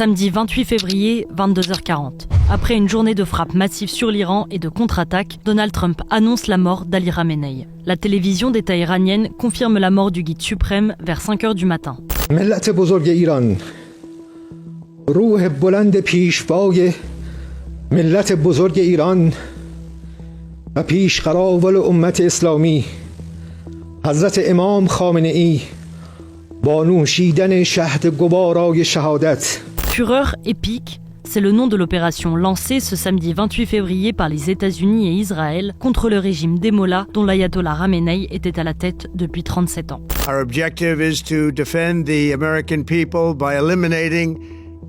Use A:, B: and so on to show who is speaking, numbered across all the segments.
A: Samedi 28 février, 22h40. Après une journée de frappes massives sur l'Iran et de contre-attaques, Donald Trump annonce la mort d'Ali Khamenei. La télévision d'État iranienne confirme la mort du guide suprême vers 5h du matin.
B: ملت بزرگ ایران روح بلند پیشوای ملت بزرگ ایران و پیشقراول امت اسلامی حضرت امام خامنه ای با نوشیدن شهد گوارای شهادت.
A: Fureur épique, c'est le nom de l'opération lancée ce samedi 28 février par les États-Unis et Israël contre le régime des Mollahs dont l'ayatollah Khamenei était à la tête depuis 37 ans.
C: Our objective is to defend the American people by eliminating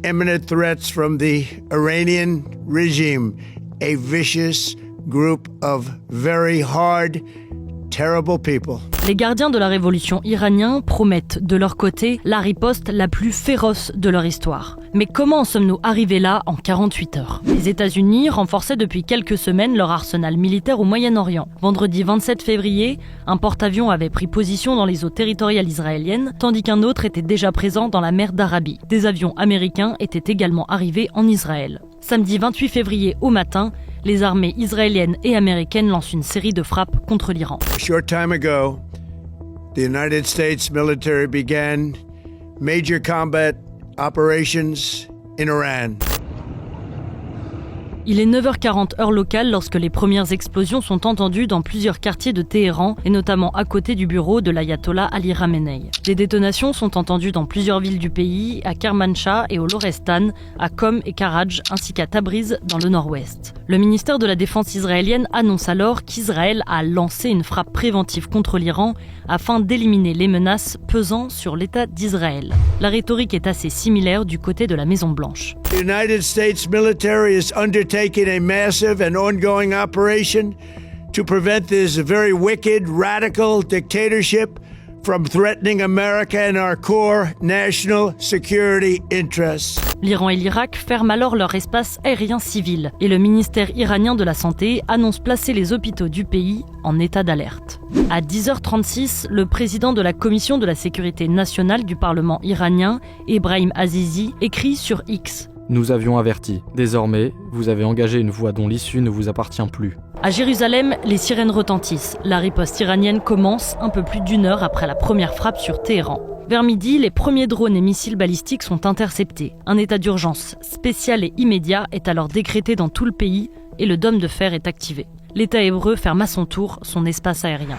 C: imminent threats from the Iranian regime, a vicious group of very hard, terrible people.
A: Les gardiens de la révolution iraniens promettent de leur côté la riposte la plus féroce de leur histoire. Mais comment en sommes-nous arrivés là en 48 heures ? Les États-Unis renforçaient depuis quelques semaines leur arsenal militaire au Moyen-Orient. Vendredi 27 février, un porte-avions avait pris position dans les eaux territoriales israéliennes, tandis qu'un autre était déjà présent dans la mer d'Arabie. Des avions américains étaient également arrivés en Israël. Samedi 28 février au matin, les armées israéliennes et américaines lancent une série de frappes contre l'Iran.
C: A short time ago, the United States military began major combat operations in Iran.
A: Il est 9h40 heure locale lorsque les premières explosions sont entendues dans plusieurs quartiers de Téhéran et notamment à côté du bureau de l'ayatollah Ali Khamenei. Des détonations sont entendues dans plusieurs villes du pays, à Kermanshah et au Lorestan, à Qom et Karaj ainsi qu'à Tabriz dans le nord-ouest. Le ministère de la Défense israélienne annonce alors qu'Israël a lancé une frappe préventive contre l'Iran afin d'éliminer les menaces pesant sur l'État d'Israël. La rhétorique est assez similaire du côté de la Maison-Blanche.
C: The United States military is undertaking a massive and ongoing operation to prevent this very wicked, radical dictatorship from threatening America and our core national security interests.
A: L'Iran et l'Irak ferment alors leur espace aérien civil et le ministère iranien de la Santé annonce placer les hôpitaux du pays en état d'alerte. À 10h36, le président de la Commission de la sécurité nationale du Parlement iranien, Ebrahim Azizi, écrit sur X.
D: Nous avions averti. Désormais, vous avez engagé une voie dont l'issue ne vous appartient plus.
A: À Jérusalem, les sirènes retentissent. La riposte iranienne commence un peu plus d'une heure après la première frappe sur Téhéran. Vers midi, les premiers drones et missiles balistiques sont interceptés. Un état d'urgence spécial et immédiat est alors décrété dans tout le pays et le dôme de fer est activé. L'État hébreu ferme à son tour son espace aérien.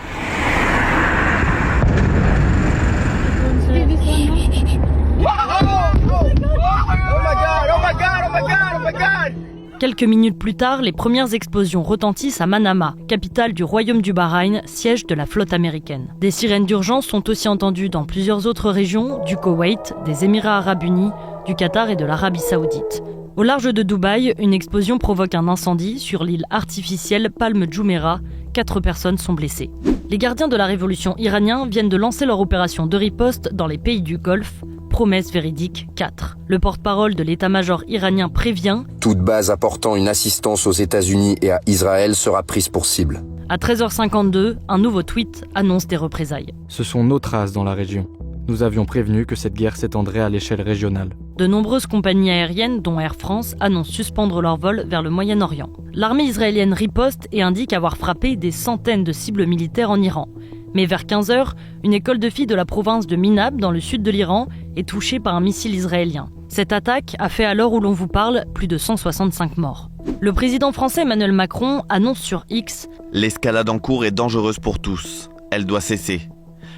A: Quelques minutes plus tard, les premières explosions retentissent à Manama, capitale du royaume du Bahreïn, siège de la flotte américaine. Des sirènes d'urgence sont aussi entendues dans plusieurs autres régions, du Koweït, des Émirats arabes unis, du Qatar et de l'Arabie saoudite. Au large de Dubaï, une explosion provoque un incendie sur l'île artificielle Palm Jumeirah. 4 personnes sont blessées. Les gardiens de la révolution iranienne viennent de lancer leur opération de riposte dans les pays du Golfe. Promesse véridique 4. Le porte-parole de l'état-major iranien prévient «
E: Toute base apportant une assistance aux États-Unis et à Israël sera prise pour cible. »
A: À 13h52, un nouveau tweet annonce des représailles.
D: Ce sont nos traces dans la région. Nous avions prévenu que cette guerre s'étendrait à l'échelle régionale.
A: De nombreuses compagnies aériennes, dont Air France, annoncent suspendre leurs vols vers le Moyen-Orient. L'armée israélienne riposte et indique avoir frappé des centaines de cibles militaires en Iran. Mais vers 15h, une école de filles de la province de Minab, dans le sud de l'Iran, est touchée par un missile israélien. Cette attaque a fait à l'heure où l'on vous parle plus de 165 morts. Le président français Emmanuel Macron annonce sur X
F: « L'escalade en cours est dangereuse pour tous. Elle doit cesser.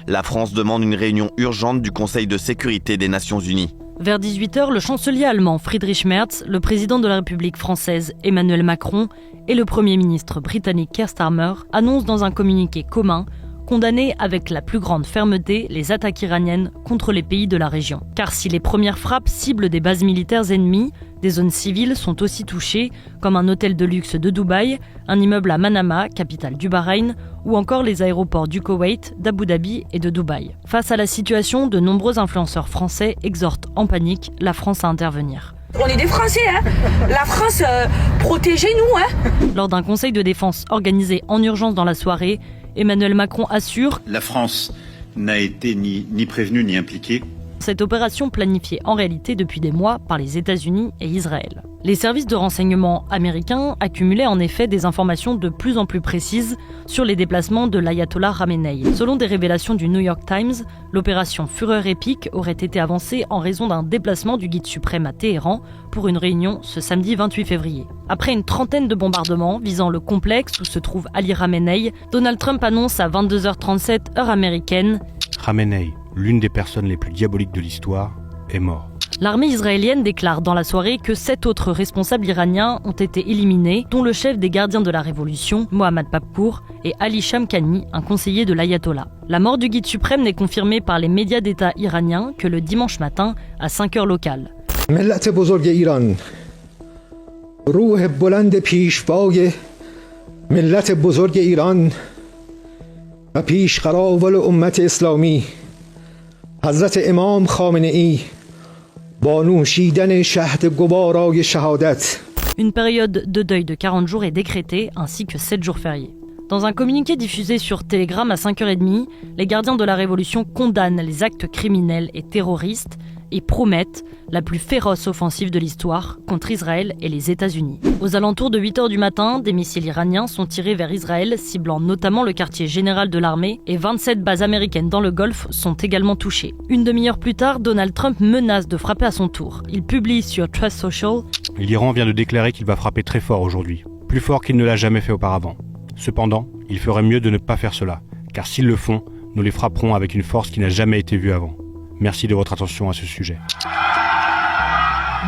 F: La France demande une réunion urgente du Conseil de sécurité des Nations Unies. »
A: Vers 18h, le chancelier allemand Friedrich Merz, le président de la République française Emmanuel Macron et le premier ministre britannique Keir Starmer annoncent dans un communiqué commun condamner avec la plus grande fermeté les attaques iraniennes contre les pays de la région. Car si les premières frappes ciblent des bases militaires ennemies, des zones civiles sont aussi touchées, comme un hôtel de luxe de Dubaï, un immeuble à Manama, capitale du Bahreïn, ou encore les aéroports du Koweït, d'Abu Dhabi et de Dubaï. Face à la situation, de nombreux influenceurs français exhortent en panique la France à intervenir.
G: On est des Français, hein. La France, protégez-nous, hein.
A: Lors d'un conseil de défense organisé en urgence dans la soirée, Emmanuel Macron assure «
H: La France n'a été ni prévenue ni impliquée.
A: Cette opération planifiée en réalité depuis des mois par les États-Unis et Israël. Les services de renseignement américains accumulaient en effet des informations de plus en plus précises sur les déplacements de l'ayatollah Khamenei. Selon des révélations du New York Times, l'opération Fureur épique aurait été avancée en raison d'un déplacement du guide suprême à Téhéran pour une réunion ce samedi 28 février. Après une trentaine de bombardements visant le complexe où se trouve Ali Khamenei, Donald Trump annonce à 22h37 heure américaine «
H: Khamenei, l'une des personnes les plus diaboliques de l'histoire, est mort ».
A: L'armée israélienne déclare dans la soirée que 7 autres responsables iraniens ont été éliminés, dont le chef des gardiens de la révolution, Mohammad Papkour, et Ali Shamkhani, un conseiller de l'ayatollah. La mort du guide suprême n'est confirmée par les médias d'État iraniens que le dimanche matin à 5 heures locales.
B: ملت بزرگ ایران روح بلند پیشوای ملت بزرگ ایران و پیشقراول امت اسلامی حضرت امام خامنه ای با نوشیدن شهد گوارای شهادت.
A: Une période de deuil de 40 jours est décrétée, ainsi que 7 jours fériés. Dans un communiqué diffusé sur Telegram à 5h30, les gardiens de la Révolution condamnent les actes criminels et terroristes et promettent la plus féroce offensive de l'histoire contre Israël et les États-Unis. Aux alentours de 8h du matin, des missiles iraniens sont tirés vers Israël, ciblant notamment le quartier général de l'armée, et 27 bases américaines dans le Golfe sont également touchées. Une demi-heure plus tard, Donald Trump menace de frapper à son tour. Il publie sur Truth Social «
H: L'Iran vient de déclarer qu'il va frapper très fort aujourd'hui, plus fort qu'il ne l'a jamais fait auparavant. Cependant, il ferait mieux de ne pas faire cela, car s'ils le font, nous les frapperons avec une force qui n'a jamais été vue avant. Merci de votre attention à ce sujet. »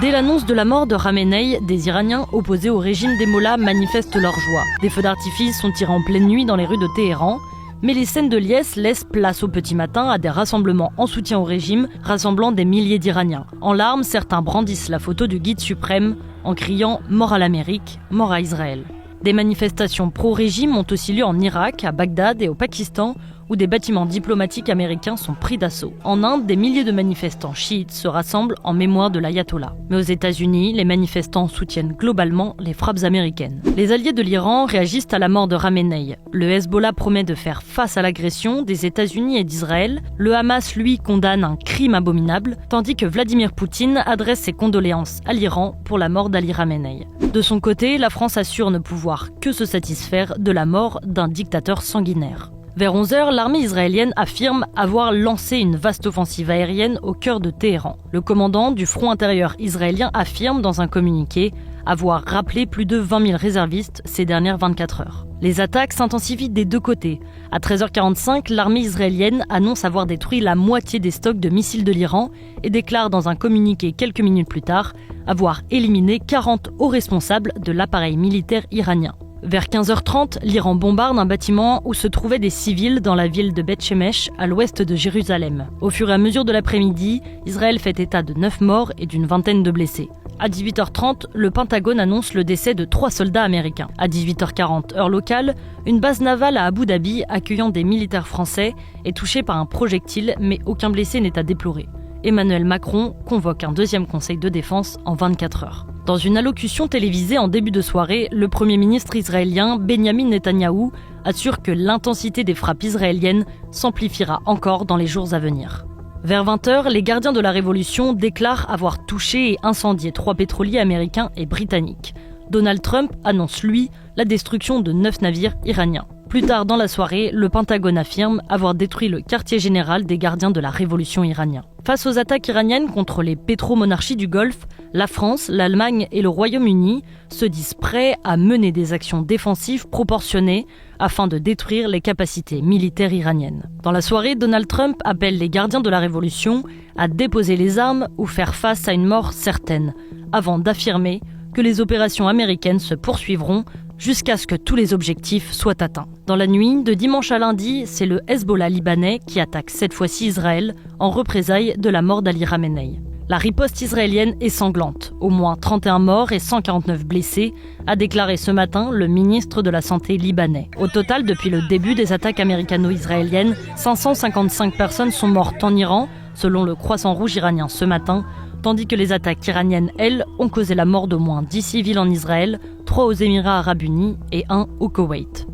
A: Dès l'annonce de la mort de Khamenei, des Iraniens opposés au régime des mollahs manifestent leur joie. Des feux d'artifice sont tirés en pleine nuit dans les rues de Téhéran, mais les scènes de liesse laissent place au petit matin à des rassemblements en soutien au régime, rassemblant des milliers d'Iraniens. En larmes, certains brandissent la photo du guide suprême en criant « Mort à l'Amérique, mort à Israël ». Des manifestations pro-régime ont aussi lieu en Irak, à Bagdad et au Pakistan, où des bâtiments diplomatiques américains sont pris d'assaut. En Inde, des milliers de manifestants chiites se rassemblent en mémoire de l'ayatollah. Mais aux États-Unis, les manifestants soutiennent globalement les frappes américaines. Les alliés de l'Iran réagissent à la mort de Khamenei. Le Hezbollah promet de faire face à l'agression des États-Unis et d'Israël. Le Hamas, lui, condamne un crime abominable, tandis que Vladimir Poutine adresse ses condoléances à l'Iran pour la mort d'Ali Khamenei. De son côté, la France assure ne pouvoir que se satisfaire de la mort d'un dictateur sanguinaire. Vers 11h, l'armée israélienne affirme avoir lancé une vaste offensive aérienne au cœur de Téhéran. Le commandant du front intérieur israélien affirme dans un communiqué avoir rappelé plus de 20 000 réservistes ces dernières 24 heures. Les attaques s'intensifient des deux côtés. À 13h45, l'armée israélienne annonce avoir détruit la moitié des stocks de missiles de l'Iran et déclare dans un communiqué quelques minutes plus tard avoir éliminé 40 hauts responsables de l'appareil militaire iranien. Vers 15h30, l'Iran bombarde un bâtiment où se trouvaient des civils dans la ville de Beth Shemesh, à l'ouest de Jérusalem. Au fur et à mesure de l'après-midi, Israël fait état de 9 morts et d'une vingtaine de blessés. À 18h30, le Pentagone annonce le décès de 3 soldats américains. À 18h40, heure locale, une base navale à Abu Dhabi, accueillant des militaires français, est touchée par un projectile, mais aucun blessé n'est à déplorer. Emmanuel Macron convoque un deuxième conseil de défense en 24 heures. Dans une allocution télévisée en début de soirée, le Premier ministre israélien Benyamin Netanyahou assure que l'intensité des frappes israéliennes s'amplifiera encore dans les jours à venir. Vers 20h, les gardiens de la Révolution déclarent avoir touché et incendié 3 pétroliers américains et britanniques. Donald Trump annonce, lui, la destruction de 9 navires iraniens. Plus tard dans la soirée, le Pentagone affirme avoir détruit le quartier général des gardiens de la révolution iranien. Face aux attaques iraniennes contre les pétromonarchies du Golfe, la France, l'Allemagne et le Royaume-Uni se disent prêts à mener des actions défensives proportionnées afin de détruire les capacités militaires iraniennes. Dans la soirée, Donald Trump appelle les gardiens de la révolution à déposer les armes ou faire face à une mort certaine, avant d'affirmer que les opérations américaines se poursuivront jusqu'à ce que tous les objectifs soient atteints. Dans la nuit, de dimanche à lundi, c'est le Hezbollah libanais qui attaque cette fois-ci Israël en représailles de la mort d'Ali Khamenei. La riposte israélienne est sanglante. Au moins 31 morts et 149 blessés, a déclaré ce matin le ministre de la Santé libanais. Au total, depuis le début des attaques américano-israéliennes, 555 personnes sont mortes en Iran, selon le Croissant Rouge iranien ce matin, tandis que les attaques iraniennes, elles, ont causé la mort d'au moins 10 civils en Israël, 3 aux Émirats arabes unis et 1 au Koweït.